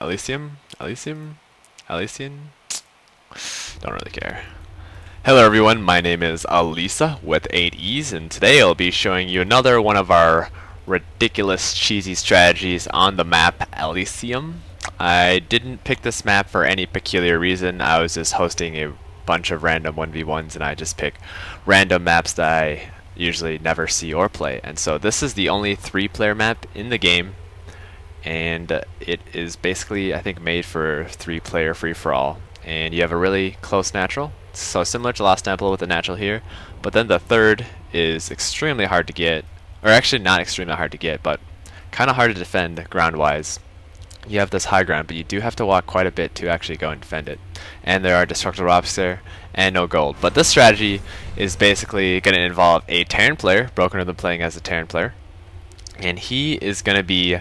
Elysian? Don't really care. Hello everyone, my name is Alisa with 8 E's, and today I'll be showing you another one of our ridiculous cheesy strategies on the map Elysium. I didn't pick this map for any peculiar reason. I was just hosting a bunch of random 1v1s, and I just pick random maps that I usually never see or play. And so this is the only 3-player map in the game, and it is basically, I think, made for 3-player free-for-all. And you have a really close natural, so similar to Lost Temple with the natural here, but then the third is extremely hard to get, or actually not extremely hard to get, but kind of hard to defend ground-wise. You have this high ground, but you do have to walk quite a bit to actually go and defend it. And there are destructible rocks there, and no gold. But this strategy is basically going to involve a Terran player, BrokenRhythm playing as a Terran player, and he is going to be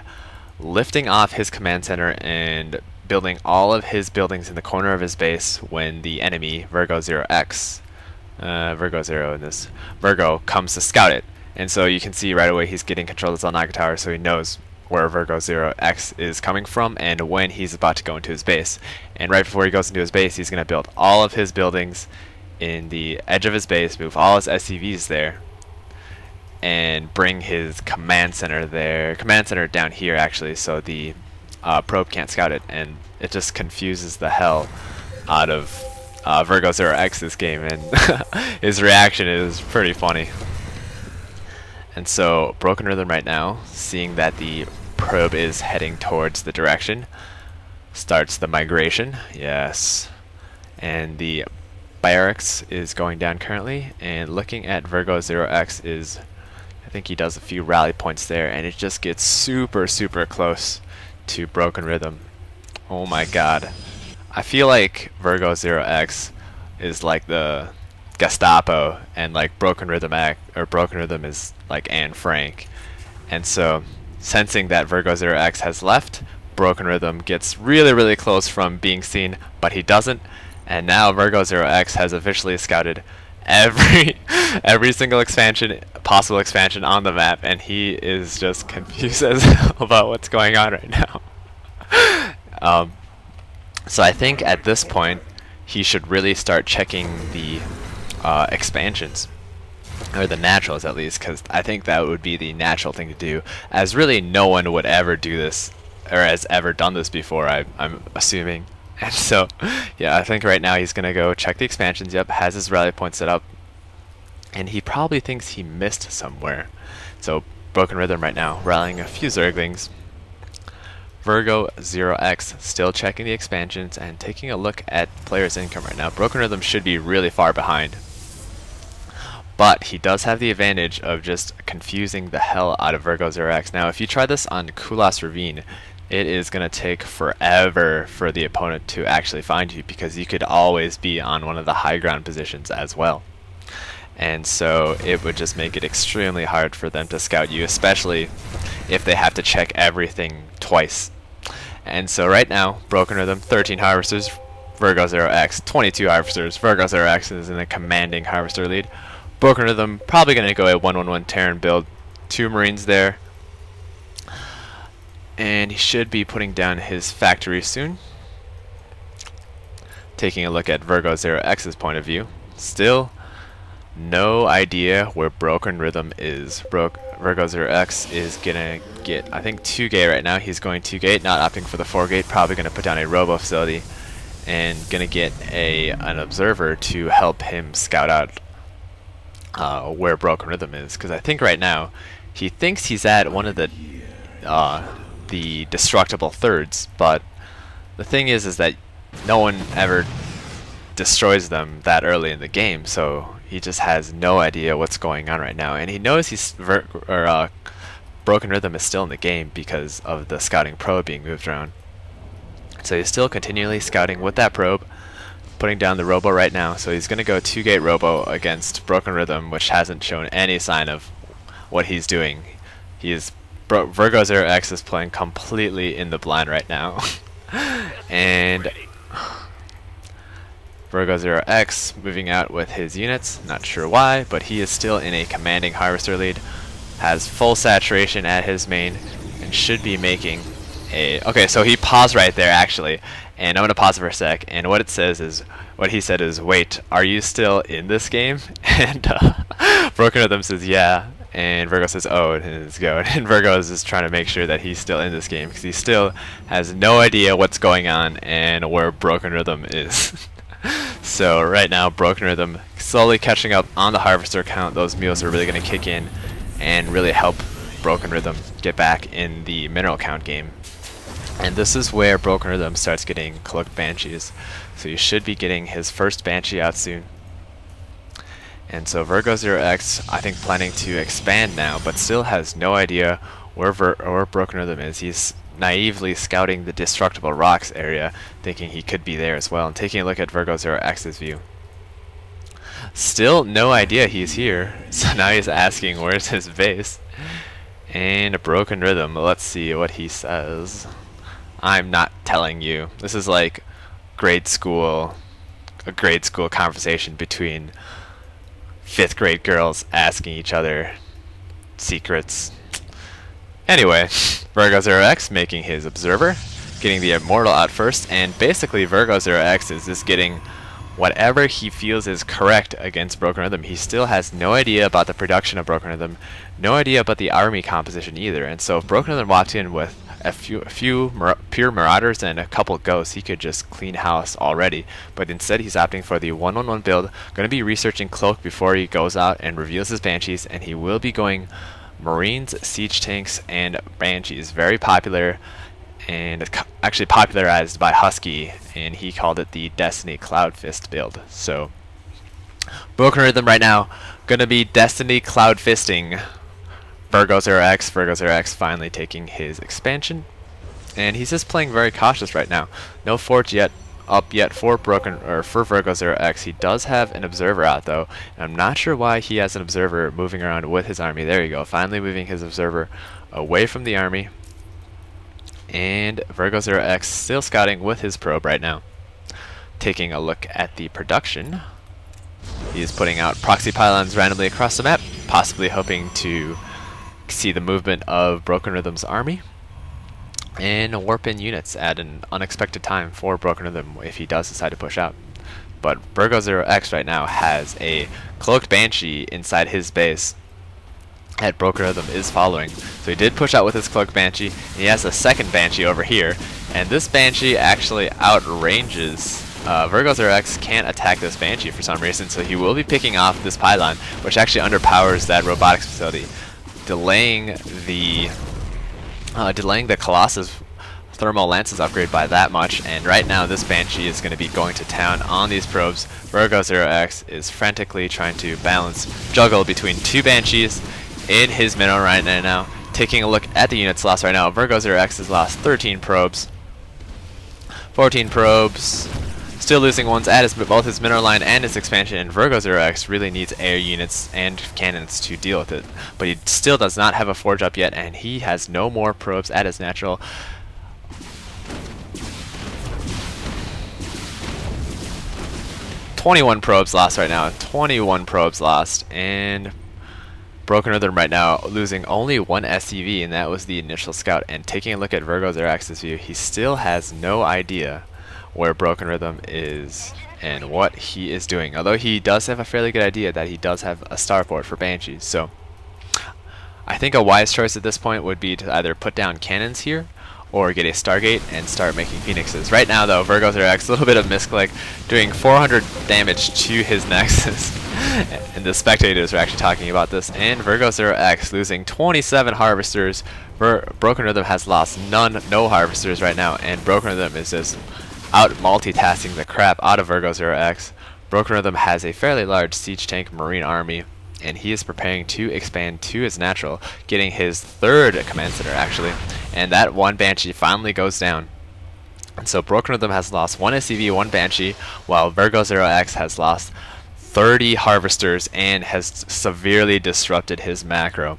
lifting off his command center and building all of his buildings in the corner of his base when the enemy, Virgozero in this, Virgo, comes to scout it. And so you can see right away he's getting control of the Zelnaga Tower, so he knows where Virgozero X is coming from and when he's about to go into his base. And right before he goes into his base, he's going to build all of his buildings in the edge of his base, move all his SCVs there, and bring his command center down here actually, so the probe can't scout it, and it just confuses the hell out of Virgozero X this game, and his reaction is pretty funny. And so BrokenRhythm right now, seeing that the probe is heading towards the direction, starts the migration. Yes, and the barracks is going down currently, and looking at Virgozero X is, I think he does a few rally points there, and it just gets super close to BrokenRhythm. Oh my god. I feel like Virgozero X is like the Gestapo, and like BrokenRhythm is like Anne Frank. And so, sensing that Virgozero X has left, BrokenRhythm gets really close from being seen, but he doesn't. And now Virgozero X has officially scouted every single possible expansion on the map, and he is just confused as hell about what's going on right now. So I think at this point he should really start checking the expansions, or the naturals at least, because I think that would be the natural thing to do, as really no one would ever do this or has ever done this before, I'm assuming. And so, yeah, I think right now he's going to go check the expansions. Yep, has his rally point set up. And he probably thinks he missed somewhere. So, BrokenRhythm right now, rallying a few Zerglings. Virgozero X still checking the expansions and taking a look at players' income right now. BrokenRhythm should be really far behind, but he does have the advantage of just confusing the hell out of Virgozero X. Now, if you try this on Kulas Ravine, it is going to take forever for the opponent to actually find you, because you could always be on one of the high ground positions as well. And so it would just make it extremely hard for them to scout you, especially if they have to check everything twice. And so right now, BrokenRhythm, 13 harvesters, Virgozero X, 22 harvesters. Virgozero X is in a commanding harvester lead. BrokenRhythm probably going to go a 1-1-1 Terran build, 2 Marines there. And he should be putting down his factory soon. Taking a look at Virgozero X's point of view. Still no idea where BrokenRhythm is. Virgozero X is gonna get, I think, 2 gate right now. He's going 2 gate, not opting for the 4 gate. Probably gonna put down a robo facility and gonna get an observer to help him scout out where BrokenRhythm is. Because I think right now he thinks he's at one of the destructible thirds, but the thing is that no one ever destroys them that early in the game, so he just has no idea what's going on right now. And he knows BrokenRhythm is still in the game because of the scouting probe being moved around, so he's still continually scouting with that probe, putting down the robo right now. So he's going to go 2 gate robo against BrokenRhythm, which hasn't shown any sign of what he's doing. Virgozero X is playing completely in the blind right now. And Virgozero X moving out with his units, not sure why, but he is still in a commanding harvester lead, has full saturation at his main, and should be making a... Okay, so he paused right there, actually. And I'm going to pause for a sec. And what it says is... What he said is, wait, are you still in this game? And Broken Rhythm says, yeah. And Virgo says, oh, and it's go. And Virgo is just trying to make sure that he's still in this game, because he still has no idea what's going on and where Broken Rhythm is. So right now, Broken Rhythm slowly catching up on the harvester count. Those mules are really going to kick in and really help Broken Rhythm get back in the mineral count game. And this is where Broken Rhythm starts getting Cloaked Banshees. So you should be getting his first Banshee out soon. And so Virgozero, I think, planning to expand now, but still has no idea where Broken Rhythm is. He's naively scouting the Destructible Rocks area, thinking he could be there as well, and taking a look at Virgozero's view. Still no idea he's here, so now he's asking where's his base. And a Broken Rhythm, let's see what he says. I'm not telling you. This is like a grade school conversation between 5th grade girls asking each other secrets. Anyway, Virgozero making his observer, getting the immortal out first, and basically Virgozero is just getting whatever he feels is correct against Broken Rhythm. He still has no idea about the production of Broken Rhythm, no idea about the army composition either, and so if Broken Rhythm walked in with a few pure Marauders and a couple Ghosts, he could just clean house already. But instead he's opting for the 1-1-1 build, going to be researching Cloak before he goes out and reveals his Banshees, and he will be going Marines, Siege Tanks, and Banshees. Very popular, and actually popularized by Husky, and he called it the Destiny Cloud Fist build. So Broken Rhythm right now going to be Destiny Cloud Fisting Virgozero finally taking his expansion, and he's just playing very cautious right now. No forts up yet for Virgozero. He does have an observer out though, and I'm not sure why he has an observer moving around with his army. There you go, finally moving his observer away from the army. And Virgozero still scouting with his probe right now. Taking a look at the production, he's putting out proxy pylons randomly across the map, possibly hoping to see the movement of Broken Rhythm's army, and warp in units at an unexpected time for Broken Rhythm if he does decide to push out. But Virgozero right now has a Cloaked Banshee inside his base that Broken Rhythm is following. So he did push out with his Cloaked Banshee, and he has a second Banshee over here, and this Banshee actually outranges Virgozero can't attack this Banshee for some reason, so he will be picking off this pylon, which actually underpowers that robotics facility, delaying the Colossus Thermal Lances upgrade by that much. And right now this Banshee is going to be going to town on these probes. Virgozero is frantically trying to juggle between two Banshees in his middle right now. Taking a look at the units lost right now, Virgozero has lost 13 probes, 14 probes, still losing ones at both his mineral line and his expansion, and Virgozero really needs air units and cannons to deal with it. But he still does not have a forge up yet, and he has no more probes at his natural. "21 probes lost right now. 21 probes lost, and Broken Rhythm right now losing only one SCV, and that was the initial scout. And taking a look at Virgozero's view, he still has no idea where Broken Rhythm is and what he is doing, although he does have a fairly good idea that he does have a starport for Banshees. So I think a wise choice at this point would be to either put down cannons here or get a Stargate and start making Phoenixes. Right now though, Virgozero, a little bit of misclick, doing 400 damage to his Nexus. And the spectators are actually talking about this, and Virgozero losing 27 harvesters. Broken Rhythm has lost no harvesters right now, and Broken Rhythm is just out multitasking the crap out of Virgozero. Broken Rhythm has a fairly large siege tank marine army, and he is preparing to expand to his natural, getting his third command center actually, and that one Banshee finally goes down. And so Broken Rhythm has lost one SCV, one Banshee, while Virgozero has lost 30 harvesters and has severely disrupted his macro.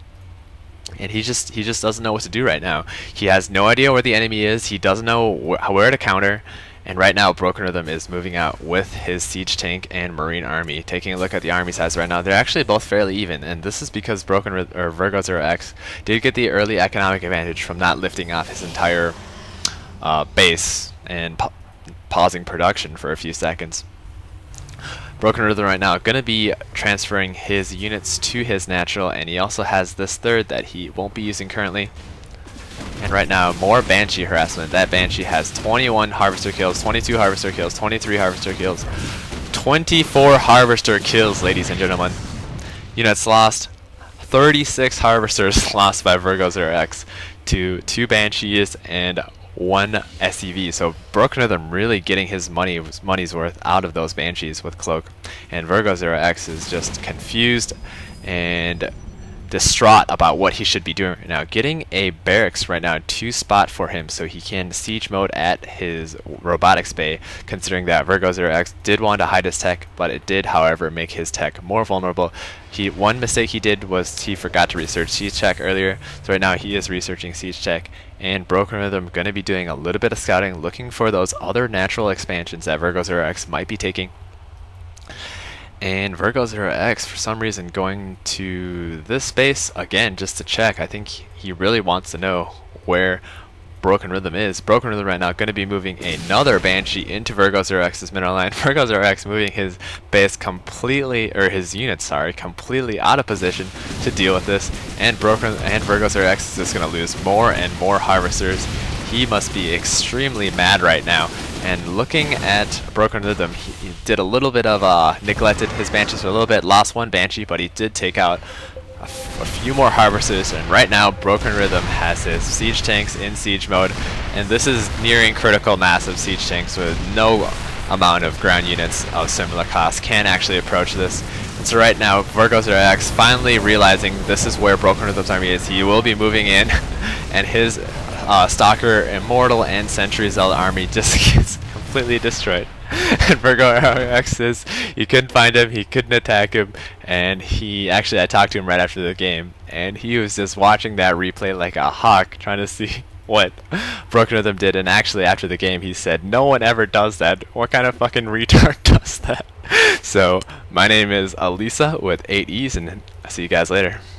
And he just doesn't know what to do right now. He has no idea where the enemy is. He doesn't know where to counter. And right now, Broken Rhythm is moving out with his siege tank and marine army. Taking a look at the army size right now, they're actually both fairly even, and this is because Virgozero did get the early economic advantage from not lifting off his entire base and pausing production for a few seconds. BrokenRhythm right now going to be transferring his units to his natural, and he also has this third that he won't be using currently. And right now, more Banshee harassment. That Banshee has 21 Harvester kills, 22 Harvester kills, 23 Harvester kills, 24 Harvester kills, ladies and gentlemen. Units lost. 36 Harvesters lost by Virgozero X to 2 Banshees and 1 SCV. So BrokenRhythm really getting his money's worth out of those Banshees with Cloak. And Virgozero X is just confused and distraught about what he should be doing right now. Getting a barracks right now to spot for him so he can siege mode at his robotics bay, considering that Virgozero X did want to hide his tech, but it did, however, make his tech more vulnerable. One mistake he did was he forgot to research siege tech earlier, so right now he is researching siege tech, and BrokenRhythm going to be doing a little bit of scouting, looking for those other natural expansions that Virgozero X might be taking. And Virgozero X, for some reason, going to this space again just to check. I think he really wants to know where BrokenRhythm is. BrokenRhythm right now going to be moving another Banshee into Virgozero X's mineral line. Virgozero X moving his base completely, or his units, sorry, completely out of position to deal with this. And Virgozero X is just going to lose more and more Harvesters. He must be extremely mad right now. And looking at BrokenRhythm, he did a little bit of neglected his Banshees for a little bit, lost 1 Banshee, but he did take out a few more Harvesters, and right now BrokenRhythm has his siege tanks in siege mode, and this is nearing critical mass of siege tanks with no amount of ground units of similar cost can actually approach this. And so right now Virgozero X finally realizing this is where BrokenRhythm's army is. He will be moving in, and his Stalker, Immortal, and Sentry Zealot army just gets completely destroyed. And Virgozero X is, you couldn't find him, he couldn't attack him, and I talked to him right after the game, and he was just watching that replay like a hawk, trying to see what BrokenRhythm did. And actually after the game he said, no one ever does that. What kind of fucking retard does that? So my name is Alisa with 8 E's, and I'll see you guys later.